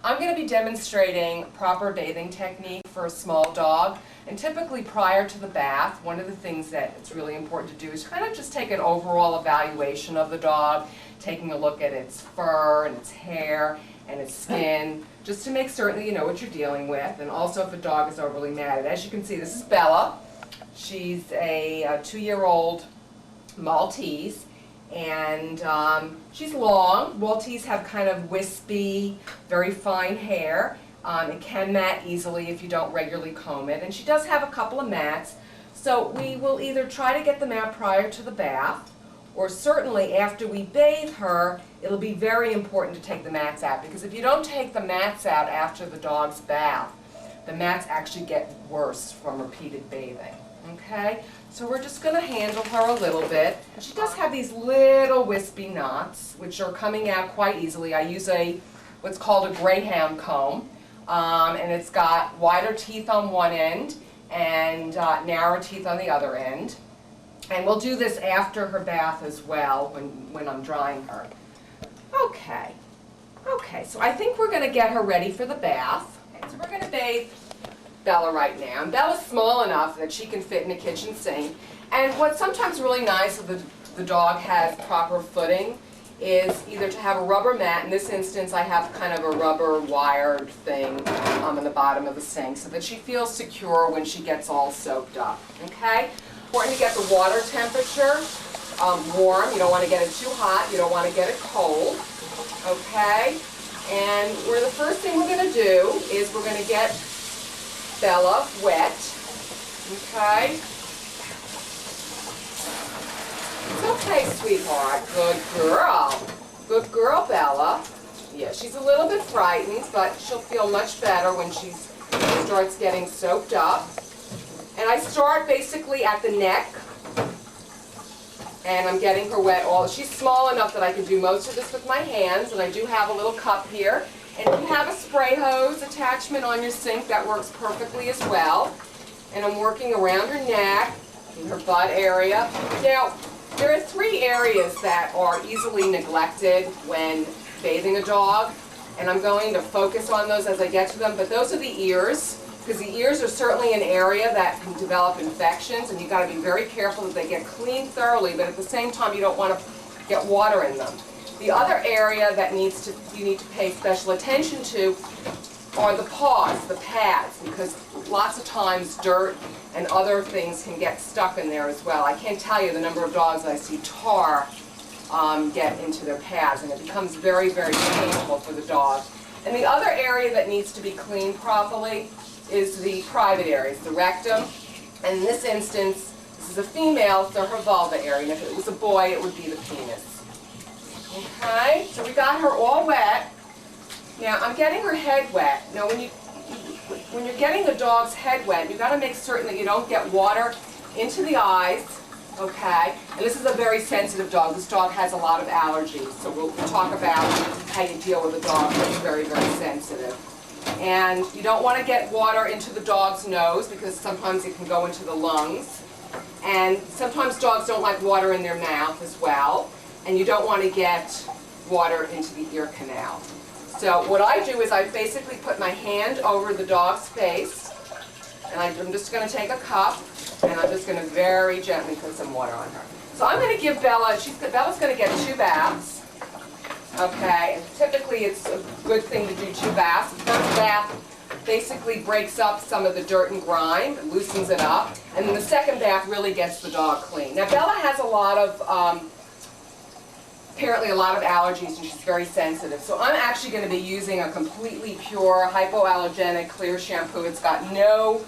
I'm going to be demonstrating proper bathing technique for a small dog. And typically prior to the bath, one of the things that it's really important to do is kind of just take an overall evaluation of the dog, taking a look at its fur and its hair and its skin, just to make certain that you know what you're dealing with, and also if a dog is overly matted. As you can see, this is Bella. She's a 2-year-old Maltese, and she's long. Maltese have kind of wispy, very fine hair. It can mat easily if you don't regularly comb it, and she does have a couple of mats. So we will either try to get them out prior to the bath, or certainly after we bathe her, it'll be very important to take the mats out, because if you don't take the mats out after the dog's bath, the mats actually get worse from repeated bathing. Okay? So we're just going to handle her a little bit. She does have these little wispy knots, which are coming out quite easily. I use what's called a greyhound comb, and it's got wider teeth on one end and narrower teeth on the other end. And we'll do this after her bath as well when I'm drying her. Okay, so I think we're going to get her ready for the bath. Okay, so we're going to bathe Bella right now. And Bella's small enough that she can fit in the kitchen sink. And what's sometimes really nice if the dog has proper footing is either to have a rubber mat. In this instance, I have kind of a rubber wired thing in the bottom of the sink so that she feels secure when she gets all soaked up. Okay? Important to get the water temperature warm. You don't want to get it too hot. You don't want to get it cold. Okay? And the first thing we're going to do is we're going to get Bella wet. Okay? It's okay, sweetheart. Good girl. Good girl, Bella. Yeah, she's a little bit frightened, but she'll feel much better when she starts getting soaked up. And I start basically at the neck, and I'm getting her wet. She's small enough that I can do most of this with my hands, and I do have a little cup here. And if you have a spray hose attachment on your sink, that works perfectly as well. And I'm working around her neck, in her butt area. Now, there are 3 areas that are easily neglected when bathing a dog, and I'm going to focus on those as I get to them, but those are the ears. Because the ears are certainly an area that can develop infections, and you've got to be very careful that they get cleaned thoroughly, but at the same time you don't want to get water in them. The other area that you need to pay special attention to are the paws, the pads, because lots of times dirt and other things can get stuck in there as well. I can't tell you the number of dogs that I see tar get into their pads, and it becomes very, very painful for the dog. And the other area that needs to be cleaned properly is the private areas, the rectum, and in this instance, this is a female, so her vulva area, and if it was a boy, it would be the penis. Okay, so we got her all wet. Now, I'm getting her head wet. Now, when you're getting the dog's head wet, you've got to make certain that you don't get water into the eyes, okay? And this is a very sensitive dog. This dog has a lot of allergies, so we'll talk about how you deal with a dog that's very, very sensitive. And you don't want to get water into the dog's nose because sometimes it can go into the lungs. And sometimes dogs don't like water in their mouth as well. And you don't want to get water into the ear canal. So what I do is I basically put my hand over the dog's face, and I'm just going to take a cup, and I'm just going to very gently put some water on her. So I'm going to give Bella's going to get 2 baths. Okay, and typically it's a good thing to do 2 baths. The first bath basically breaks up some of the dirt and grime, loosens it up, and then the second bath really gets the dog clean. Now Bella has apparently a lot of allergies, and she's very sensitive. So I'm actually going to be using a completely pure, hypoallergenic, clear shampoo. It's got no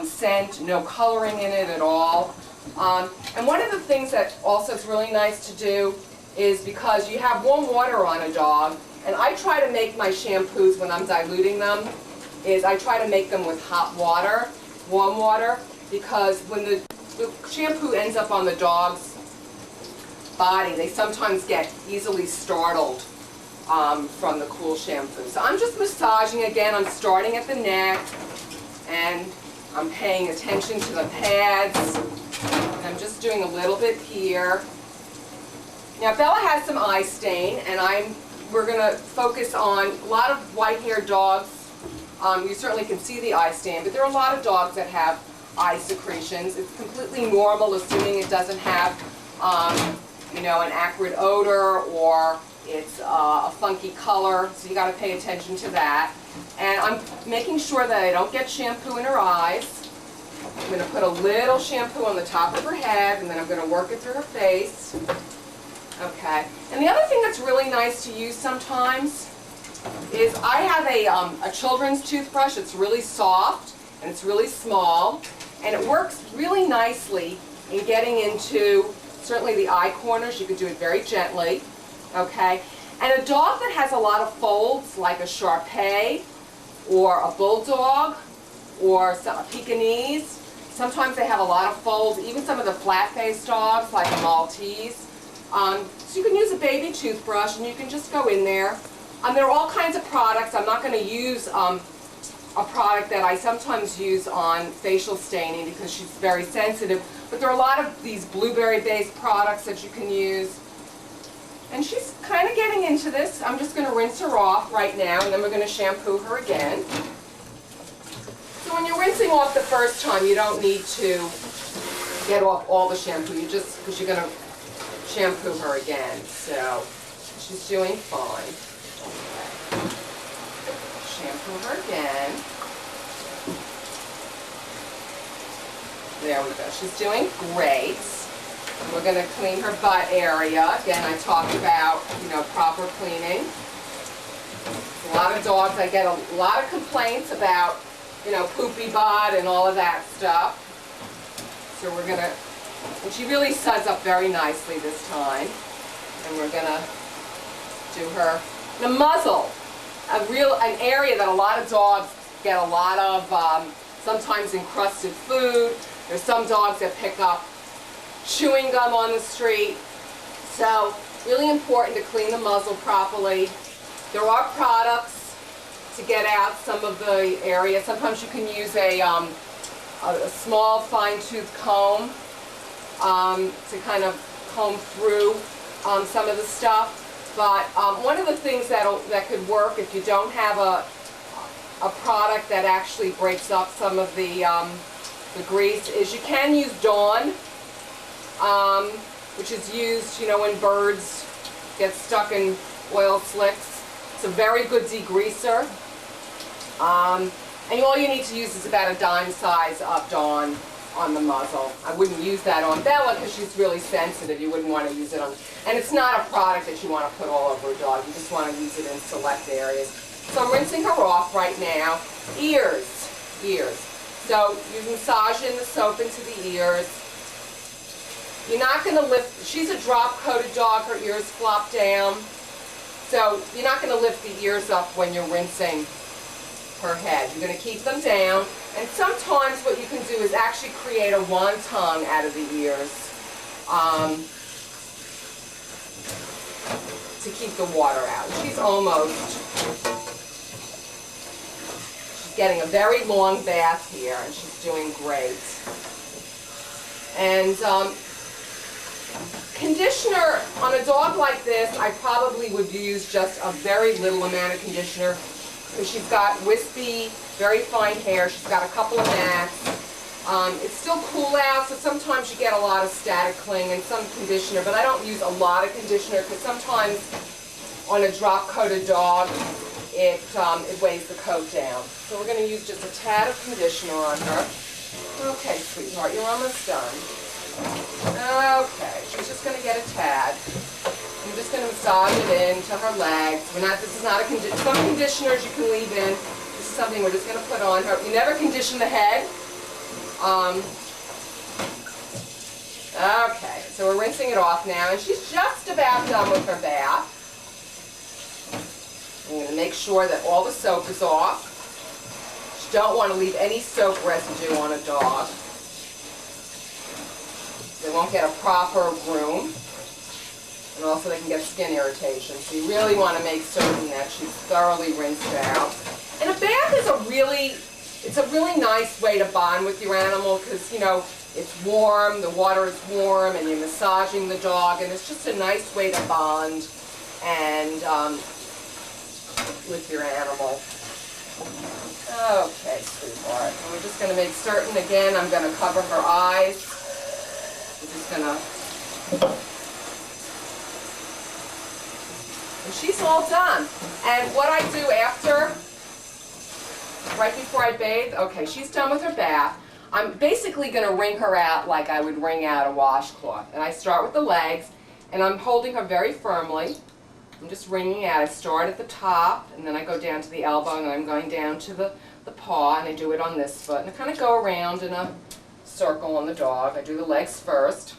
scent, no coloring in it at all. And one of the things that also is really nice to do is because you have warm water on a dog, and I try to make my shampoos when I'm diluting them, I try to make them with hot water, warm water, because when the shampoo ends up on the dog's body, they sometimes get easily startled from the cool shampoo. So I'm just massaging again. I'm starting at the neck, and I'm paying attention to the pads. I'm just doing a little bit here. Now Bella has some eye stain, and I'm we're going to focus on a lot of white-haired dogs. You certainly can see the eye stain, but there are a lot of dogs that have eye secretions. It's completely normal, assuming it doesn't have, you know, an acrid odor or it's a funky color, so you got to pay attention to that. And I'm making sure that I don't get shampoo in her eyes. I'm going to put a little shampoo on the top of her head, and then I'm going to work it through her face. Okay. And the other thing that's really nice to use sometimes is I have a children's toothbrush. It's really soft and it's really small, and it works really nicely in getting into certainly the eye corners. You can do it very gently. Okay. And a dog that has a lot of folds, like a Shar Pei or a Bulldog or a Pekingese, sometimes they have a lot of folds, even some of the flat-faced dogs like a Maltese. So you can use a baby toothbrush and you can just go in there. There are all kinds of products. I'm not going to use a product that I sometimes use on facial staining because she's very sensitive, but there are a lot of these blueberry-based products that you can use. And she's kind of getting into this. I'm just going to rinse her off right now, and then we're going to shampoo her again. So when you're rinsing off the first time, you don't need to get off all the shampoo. You just, because you're going to shampoo her again. So she's doing fine. Okay. Shampoo her again. There we go. She's doing great. We're going to clean her butt area. Again, I talked about, you know, proper cleaning. A lot of dogs, I get a lot of complaints about, you know, poopy butt and all of that stuff. So we're going to, and she really suds up very nicely this time. And we're going to do her, the muzzle, an area that a lot of dogs get a lot of, sometimes encrusted food. There's some dogs that pick up chewing gum on the street. So really important to clean the muzzle properly. There are products to get out some of the area. Sometimes you can use a small fine-tooth comb to kind of comb through some of the stuff. But one of the things that could work if you don't have a product that actually breaks up some of the grease is you can use Dawn, which is used, you know, when birds get stuck in oil slicks. It's a very good degreaser. And all you need to use is about a dime size of Dawn on the muzzle. I wouldn't use that on Bella because she's really sensitive. You wouldn't want to use it on, and it's not a product that you want to put all over a dog. You just want to use it in select areas. So I'm rinsing her off right now. Ears. So you massage in the soap into the ears. You're not going to lift, she's a drop-coated dog, her ears flop down. So you're not going to lift the ears up when you're rinsing her head. You're going to keep them down. And sometimes what you can do is actually create a wonton out of the ears to keep the water out. She's getting a very long bath here, and she's doing great. And conditioner, on a dog like this, I probably would use just a very little amount of conditioner. Because she's got wispy, very fine hair. She's got a couple of mats. It's still cool out, so sometimes you get a lot of static cling and some conditioner, but I don't use a lot of conditioner because sometimes on a drop-coated dog, it weighs the coat down. So we're going to use just a tad of conditioner on her. Okay, sweetheart, you're almost done. Okay, she's just going to get a tad. I'm just going to massage it into her legs. This is not a conditioner. Some conditioners you can leave in. This is something we're just going to put on her. You never condition the head. Okay, so we're rinsing it off now, and she's just about done with her bath. I'm going to make sure that all the soap is off. You don't want to leave any soap residue on a dog. They won't get a proper groom, and also they can get skin irritation. So you really want to make certain that she's thoroughly rinsed out. And a bath is it's a really nice way to bond with your animal because, you know, it's warm, the water is warm, and you're massaging the dog, and it's just a nice way to bond and with your animal. Okay, sweetheart. And we're just going to make certain, again, I'm going to cover her eyes. We're just going to... And she's all done. And what I do after, right before I bathe, okay, she's done with her bath. I'm basically going to wring her out like I would wring out a washcloth. And I start with the legs, and I'm holding her very firmly. I'm just wringing out. I start at the top, and then I go down to the elbow, and then I'm going down to the paw, and I do it on this foot. And I kind of go around in a circle on the dog. I do the legs first.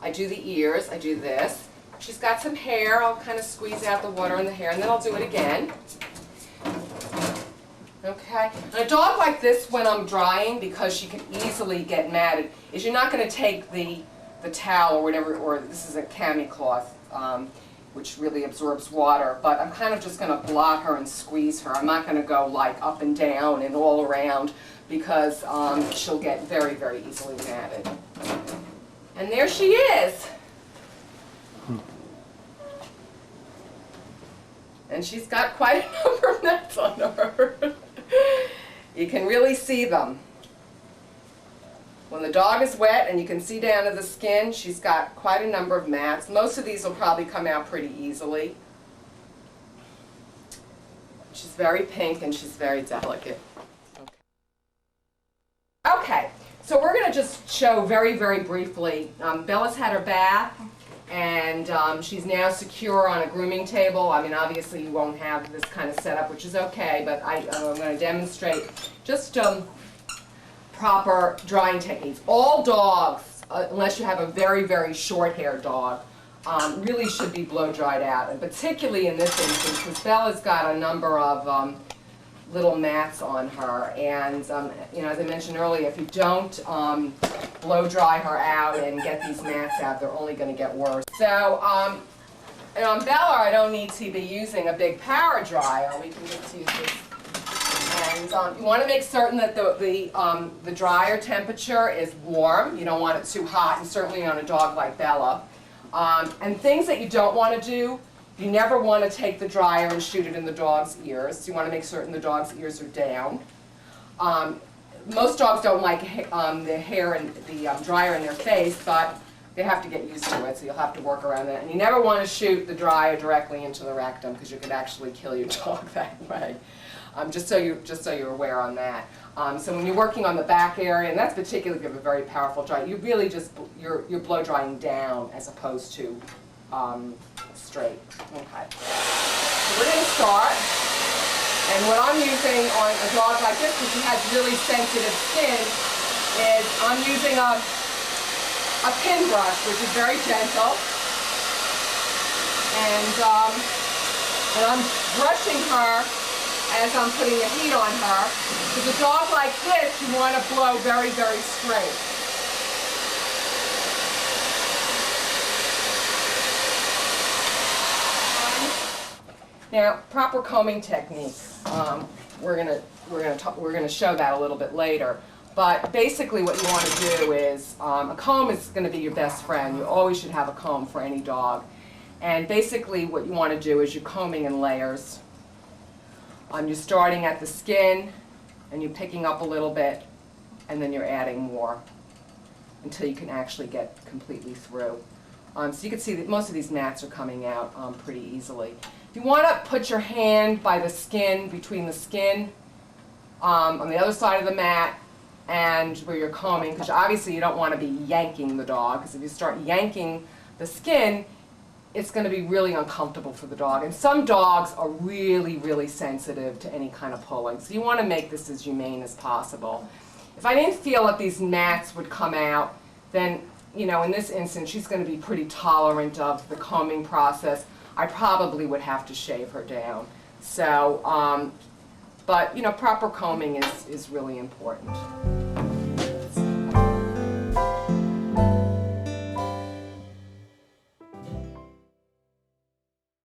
I do the ears. I do this. She's got some hair. I'll kind of squeeze out the water in the hair, and then I'll do it again. Okay? And a dog like this, when I'm drying, because she can easily get matted, is you're not going to take the towel or whatever, or this is a cami cloth, which really absorbs water, but I'm kind of just going to blot her and squeeze her. I'm not going to go like up and down and all around, because she'll get very, very easily matted. And there she is. And she's got quite a number of mats on her. You can really see them. When the dog is wet and you can see down to the skin, she's got quite a number of mats. Most of these will probably come out pretty easily. She's very pink and she's very delicate. Okay, so we're going to just show very, very briefly. Bella's had her bath, and she's now secure on a grooming table. I mean, obviously you won't have this kind of setup, which is okay, but I'm going to demonstrate just proper drying techniques. All dogs, unless you have a very, very short-haired dog, really should be blow dried out, and particularly in this instance, because Bella's got a number of little mats on her, and you know, as I mentioned earlier, if you don't blow dry her out and get these mats out, they're only going to get worse. So, and on Bella, I don't need to be using a big power dryer. We can just use this. And you want to make certain that the dryer temperature is warm. You don't want it too hot, and certainly on a dog like Bella. And things that you don't want to do, you never want to take the dryer and shoot it in the dog's ears. You want to make certain the dog's ears are down. Most dogs don't like the hair and the dryer in their face, but they have to get used to it, so you'll have to work around that. And you never want to shoot the dryer directly into the rectum, because you could actually kill your dog that way. Just so you're aware on that. So when you're working on the back area, and that's particularly if you have a very powerful dryer, you really just you're blow drying down as opposed to straight. Okay. So we're going to start, and what I'm using on a dog like this, because she has really sensitive skin, is I'm using a pin brush, which is very gentle, and I'm brushing her as I'm putting the heat on her. With a dog like this, you want to blow very, very straight. Now, proper combing technique. We're gonna show that a little bit later. But basically, what you want to do is a comb is going to be your best friend. You always should have a comb for any dog. And basically, what you want to do is you're combing in layers. You're starting at the skin, and you're picking up a little bit, and then you're adding more until you can actually get completely through. So you can see that most of these mats are coming out pretty easily. You want to put your hand by the skin, between the skin on the other side of the mat and where you're combing, because obviously you don't want to be yanking the dog, because if you start yanking the skin, it's going to be really uncomfortable for the dog. And some dogs are really, really sensitive to any kind of pulling. So you want to make this as humane as possible. If I didn't feel that these mats would come out, then, you know, in this instance, she's going to be pretty tolerant of the combing process. I probably would have to shave her down. So, but, you know, proper combing is really important.